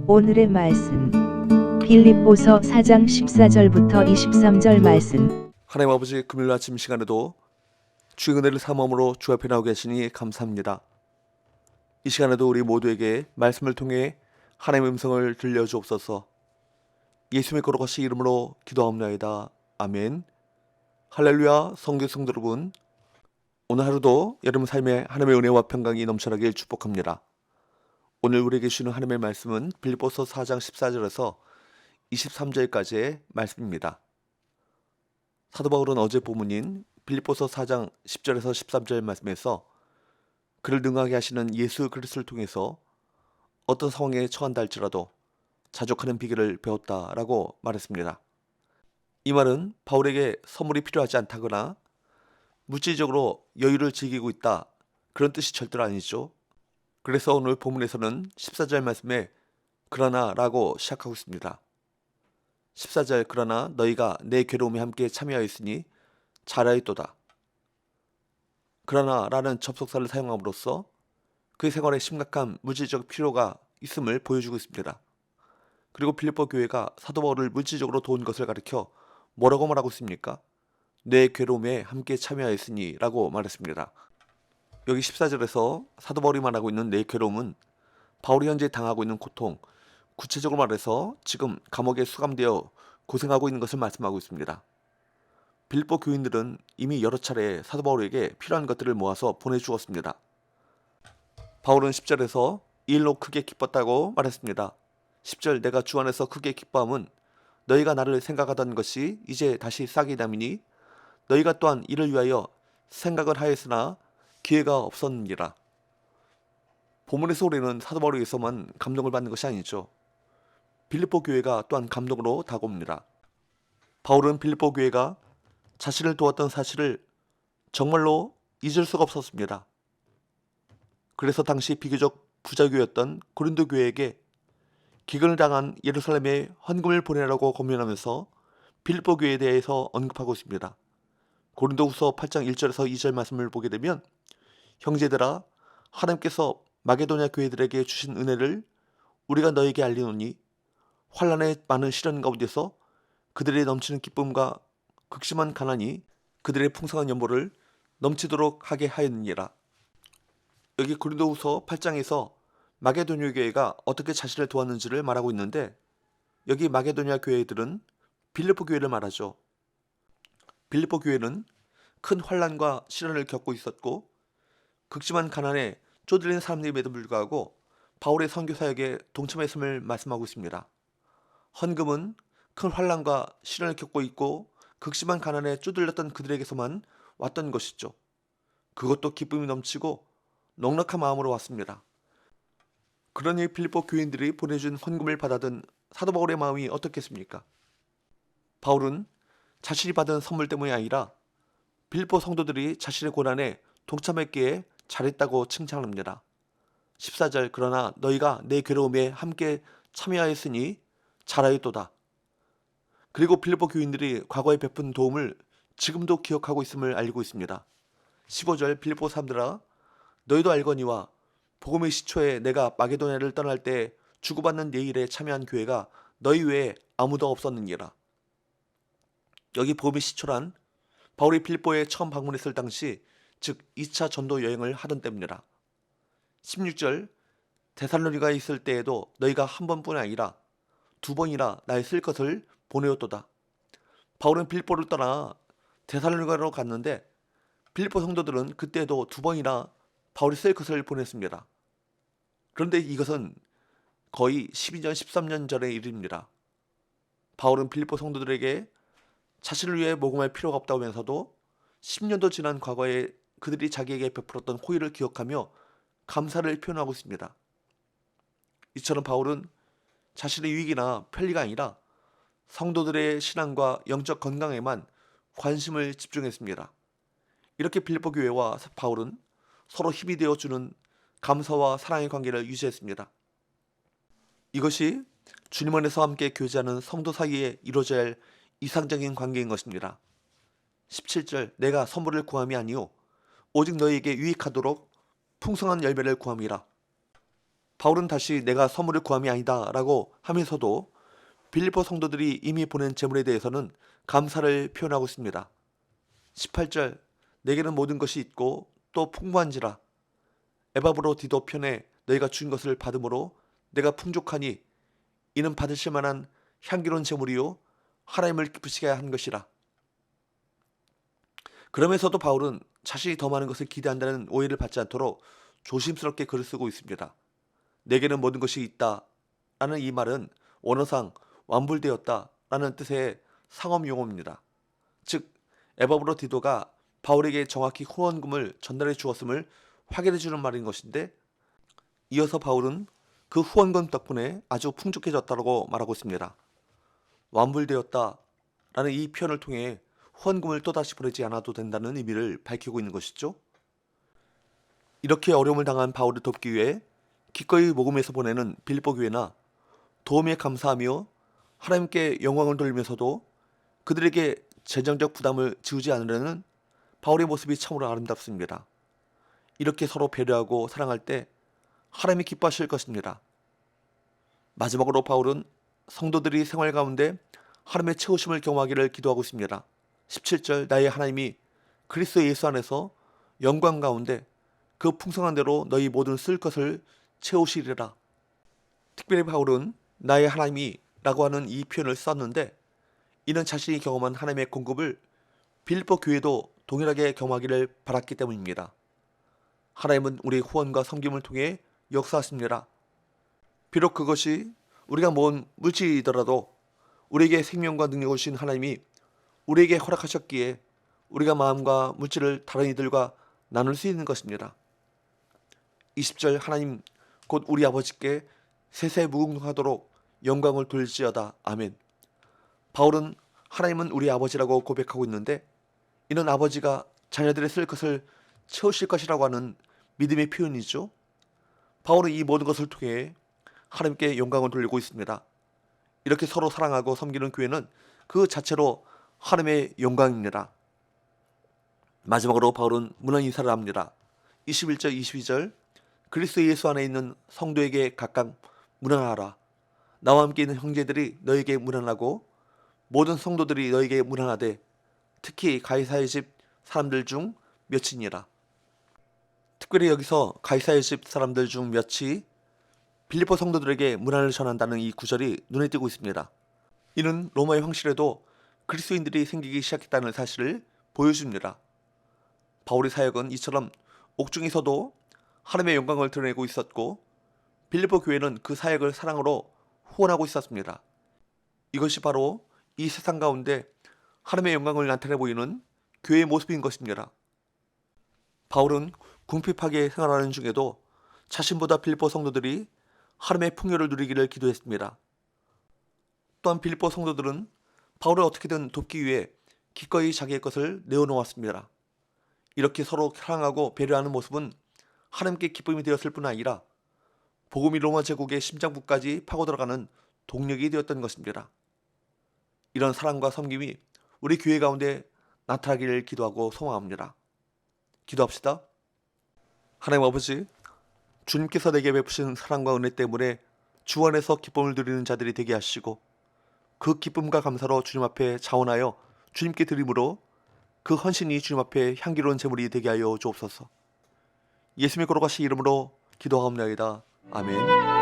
오늘의 말씀 빌립보서 4장 14절부터 23절 말씀. 하나님 아버지, 금요일 아침 시간에도 주의 은혜를 사모함으로 주 앞에 나오게 하시니 감사합니다. 이 시간에도 우리 모두에게 말씀을 통해 하나님의 음성을 들려주옵소서. 예수님의 거룩하신 이름으로 기도하옵나이다. 아멘. 할렐루야. 성도 여러분, 오늘 하루도 여러분 삶에 하나님의 은혜와 평강이 넘쳐나길 축복합니다. 오늘 우리에게 주시는 하나님의 말씀은 빌립보서 4장 14절에서 23절까지의 말씀입니다. 사도 바울은 어제 본문인 빌립보서 4장 10절에서 13절 말씀에서 그를 능하게 하시는 예수 그리스도를 통해서 어떤 상황에 처한다 할지라도 자족하는 비결을 배웠다라고 말했습니다. 이 말은 바울에게 선물이 필요하지 않다거나 물질적으로 여유를 즐기고 있다, 그런 뜻이 절대로 아니죠. 그래서 오늘 본문에서는 14절 말씀에 그러나 라고 시작하고 있습니다. 14절, 그러나 너희가 내 괴로움에 함께 참여하였으니 잘하였도다. 그러나 라는 접속사를 사용함으로써 그의 생활에 심각한 물질적 필요가 있음을 보여주고 있습니다. 그리고 빌립보 교회가 사도 바울을 물질적으로 도운 것을 가리켜 뭐라고 말하고 있습니까? 내 괴로움에 함께 참여하였으니 라고 말했습니다. 여기 14절에서 사도 바울이 말하고 있는 내 괴로움은 바울이 현재 당하고 있는 고통, 구체적으로 말해서 지금 감옥에 수감되어 고생하고 있는 것을 말씀하고 있습니다. 빌립보 교인들은 이미 여러 차례 사도 바울에게 필요한 것들을 모아서 보내주었습니다. 바울은 10절에서 이 일로 크게 기뻤다고 말했습니다. 10절, 내가 주 안에서 크게 기뻐함은 너희가 나를 생각하던 것이 이제 다시 싹이 남이니 너희가 또한 이를 위하여 생각을 하였으나 기회가 없었느니라. 본문에서 우리는 사도 바울에 의해서만 감동을 받는 것이 아니죠. 빌립보 교회가 또한 감동으로 다가옵니다. 바울은 빌립보 교회가 자신을 도왔던 사실을 정말로 잊을 수가 없었습니다. 그래서 당시 비교적 부자교였던 고린도 교회에게 기근을 당한 예루살렘에 헌금을 보내라고 권면하면서 빌립보 교회에 대해서 언급하고 있습니다. 고린도후서 8장 1절에서 2절 말씀을 보게 되면, 형제들아, 하나님께서 마게도냐 교회들에게 주신 은혜를 우리가 너에게 알리노니 환난의 많은 시련 가운데서 그들의 넘치는 기쁨과 극심한 가난이 그들의 풍성한 연보를 넘치도록 하게 하였느니라. 여기 고린도후서 8장에서 마게도냐 교회가 어떻게 자신을 도왔는지를 말하고 있는데, 여기 마게도냐 교회들은 빌립보 교회를 말하죠. 빌립보 교회는 큰 환난과 시련을 겪고 있었고 극심한 가난에 쪼들린 사람들임에도 불구하고 바울의 선교 사역에 동참했음을 말씀하고 있습니다. 헌금은 큰 환난과 시련을 겪고 있고 극심한 가난에 쪼들렸던 그들에게서만 왔던 것이죠. 그것도 기쁨이 넘치고 넉넉한 마음으로 왔습니다. 그러니 빌립보 교인들이 보내준 헌금을 받아든 사도 바울의 마음이 어떻겠습니까? 바울은 자신이 받은 선물 때문이 아니라 빌립보 성도들이 자신의 고난에 동참했기에 잘했다고 칭찬합니다. 14절, 그러나 너희가 내 괴로움에 함께 참여하였으니 잘하였도다. 그리고 빌립보 교인들이 과거에 베푼 도움을 지금도 기억하고 있음을 알고 있습니다. 15절, 빌립보 사람들아, 너희도 알거니와 복음의 시초에 내가 마게도냐를 떠날 때 주고받는 내 일에 참여한 교회가 너희 외에 아무도 없었느니라. 여기 복음의 시초란 바울이 빌립보에 처음 방문했을 당시, 즉 2차 전도 여행을 하던 때입니다. 16절, 데살로니가에 있을 때에도 너희가 한 번뿐 아니라 두 번이나 나의 쓸 것을 보내었도다. 바울은 빌립보를 떠나 데살로니가로 갔는데 빌립보 성도들은 그때도 두 번이나 바울이 쓸 것을 보냈습니다. 그런데 이것은 거의 12년, 13년 전의 일입니다. 바울은 빌립보 성도들에게 자신을 위해 모금할 필요가 없다고 하면서도 10년도 지난 과거에 그들이 자기에게 베풀었던 호의를 기억하며 감사를 표현하고 있습니다. 이처럼 바울은 자신의 유익이나 편리가 아니라 성도들의 신앙과 영적 건강에만 관심을 집중했습니다. 이렇게 빌립보 교회와 바울은 서로 힘이 되어주는 감사와 사랑의 관계를 유지했습니다. 이것이 주님 안에서 함께 교제하는 성도 사이에 이루어져야 할 이상적인 관계인 것입니다. 17절, 내가 선물을 구함이 아니요 오직 너희에게 유익하도록 풍성한 열매를 구함이라. 바울은 다시 내가 선물을 구함이 아니다 라고 하면서도 빌립보 성도들이 이미 보낸 재물에 대해서는 감사를 표현하고 있습니다. 18절 내게는 모든 것이 있고 또 풍부한지라. 에바브로디도 편에 너희가 준 것을 받음으로 내가 풍족하니 이는 받으실 만한 향기로운 재물이요 하나님을 기쁘시게 한 것이라. 그러면서도 바울은 자신이 더 많은 것을 기대한다는 오해를 받지 않도록 조심스럽게 글을 쓰고 있습니다. 내게는 모든 것이 있다 라는 이 말은 원어상 완불되었다 라는 뜻의 상업 용어입니다. 즉 에바브로디도가 바울에게 정확히 후원금을 전달해 주었음을 확인해 주는 말인 것인데, 이어서 바울은 그 후원금 덕분에 아주 풍족해졌다고 말하고 있습니다. 완불되었다 라는 이 표현을 통해 후원금을 또다시 보내지 않아도 된다는 의미를 밝히고 있는 것이죠. 이렇게 어려움을 당한 바울을 돕기 위해 기꺼이 모금해서 보내는 빌립보 교회나 도움에 감사하며 하나님께 영광을 돌리면서도 그들에게 재정적 부담을 지우지 않으려는 바울의 모습이 참으로 아름답습니다. 이렇게 서로 배려하고 사랑할 때 하나님이 기뻐하실 것입니다. 마지막으로 바울은 성도들이 생활 가운데 하나님의 채우심을 경험하기를 기도하고 있습니다. 17절 나의 하나님이 그리스도 예수 안에서 영광 가운데 그 풍성한 대로 너희 모든 쓸 것을 채우시리라. 특별히 바울은 나의 하나님이 라고 하는 이 표현을 썼는데, 이는 자신이 경험한 하나님의 공급을 빌립보 교회도 동일하게 경험하기를 바랐기 때문입니다. 하나님은 우리의 후원과 섬김을 통해 역사하십니다. 비록 그것이 우리가 모은 물질이더라도 우리에게 생명과 능력을 주신 하나님이 우리에게 허락하셨기에 우리가 마음과 물질을 다른 이들과 나눌 수 있는 것입니다. 20절 하나님 곧 우리 아버지께 세세무궁하도록 영광을 돌릴지어다. 아멘. 바울은 하나님은 우리 아버지라고 고백하고 있는데, 이는 아버지가 자녀들의 쓸 것을 채우실 것이라고 하는 믿음의 표현이죠. 바울은 이 모든 것을 통해 하나님께 영광을 돌리고 있습니다. 이렇게 서로 사랑하고 섬기는 교회는 그 자체로 하나님의 영광입니다. 마지막으로 바울은 문안 인사를 합니다. 21절 22절 그리스도 예수 안에 있는 성도에게 각각 문안하라. 나와 함께 있는 형제들이 너에게 문안하고 모든 성도들이 너에게 문안하되 특히 가이사의 집 사람들 중 몇이니라. 특별히 여기서 가이사의 집 사람들 중 몇이 빌립보 성도들에게 문안을 전한다는 이 구절이 눈에 띄고 있습니다. 이는 로마의 황실에도 그리스도인들이 생기기 시작했다는 사실을 보여줍니다. 바울의 사역은 이처럼 옥중에서도 하나님의 영광을 드러내고 있었고, 빌립보 교회는 그 사역을 사랑으로 후원하고 있었습니다. 이것이 바로 이 세상 가운데 하나님의 영광을 나타내 보이는 교회의 모습인 것입니다. 바울은 궁핍하게 생활하는 중에도 자신보다 빌립보 성도들이 하나님의 풍요를 누리기를 기도했습니다. 또한 빌립보 성도들은 바울을 어떻게든 돕기 위해 기꺼이 자기의 것을 내어놓았습니다. 이렇게 서로 사랑하고 배려하는 모습은 하나님께 기쁨이 되었을 뿐 아니라 복음이 로마 제국의 심장부까지 파고들어가는 동력이 되었던 것입니다. 이런 사랑과 섬김이 우리 교회 가운데 나타나기를 기도하고 소망합니다. 기도합시다. 하나님 아버지, 주님께서 내게 베푸신 사랑과 은혜 때문에 주 안에서 기쁨을 누리는 자들이 되게 하시고, 그 기쁨과 감사로 주님 앞에 자원하여 주님께 드림으로 그 헌신이 주님 앞에 향기로운 제물이 되게 하여 주옵소서. 예수님의 거룩하신 이름으로 기도하옵나이다. 아멘.